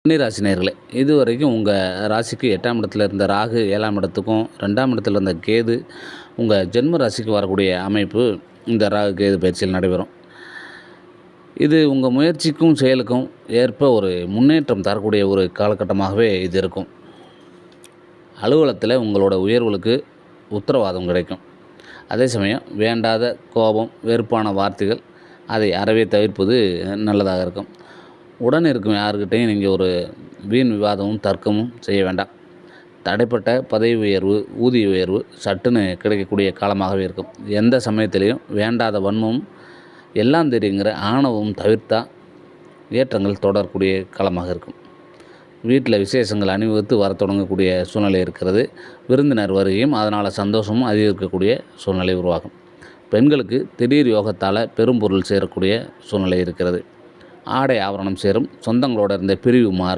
கன்னிராசி நேயர்களே, இதுவரைக்கும் உங்கள் ராசிக்கு 8ஆம் இடத்துல இருந்த ராகு 7ஆம் இடத்துக்கும், 2ஆம் இடத்துல இருந்த கேது உங்கள் ஜென்ம ராசிக்கு வரக்கூடிய அமைப்பு இந்த ராகு கேது பயிற்சியில் நடைபெறும். இது உங்கள் முயற்சிக்கும் செயலுக்கும் ஏற்ப ஒரு முன்னேற்றம் தரக்கூடிய ஒரு காலகட்டமாகவே இது இருக்கும். அலுவலகத்தில் உங்களோட உயர்வுகளுக்கு உத்தரவாதம் கிடைக்கும். அதே சமயம் வேண்டாத கோபம், வெறுப்பான வார்த்தைகள் அதை அறவே தவிர்ப்பது நல்லதாக இருக்கும். உடன் இருக்கும் யாருக்கிட்டையும் நீங்கள் ஒரு வீண் விவாதமும் தர்க்கமும் செய்ய வேண்டாம். தடைப்பட்ட பதவி உயர்வு, ஊதிய உயர்வு சட்டுன்னு கிடைக்கக்கூடிய காலமாகவே இருக்கும். எந்த சமயத்திலையும் வேண்டாத வன்மமும் எல்லாம் தெரியுங்கிற ஆணவமும் தவிர்த்தா ஏற்றங்கள் தொடரக்கூடிய காலமாக இருக்கும். வீட்டில் விசேஷங்கள் அணிவகுத்து வர தொடங்கக்கூடிய சூழ்நிலை இருக்கிறது. விருந்தினர் வருகையும் அதனால் சந்தோஷமும் அதிகரிக்கக்கூடிய சூழ்நிலை உருவாகும். பெண்களுக்கு திடீர் யோகத்தால் பெரும் பொருள் சேரக்கூடிய சூழ்நிலை இருக்கிறது. ஆடை ஆபரணம் சேரும். சொந்தங்களோட இருந்த பிரிவு மாறும்.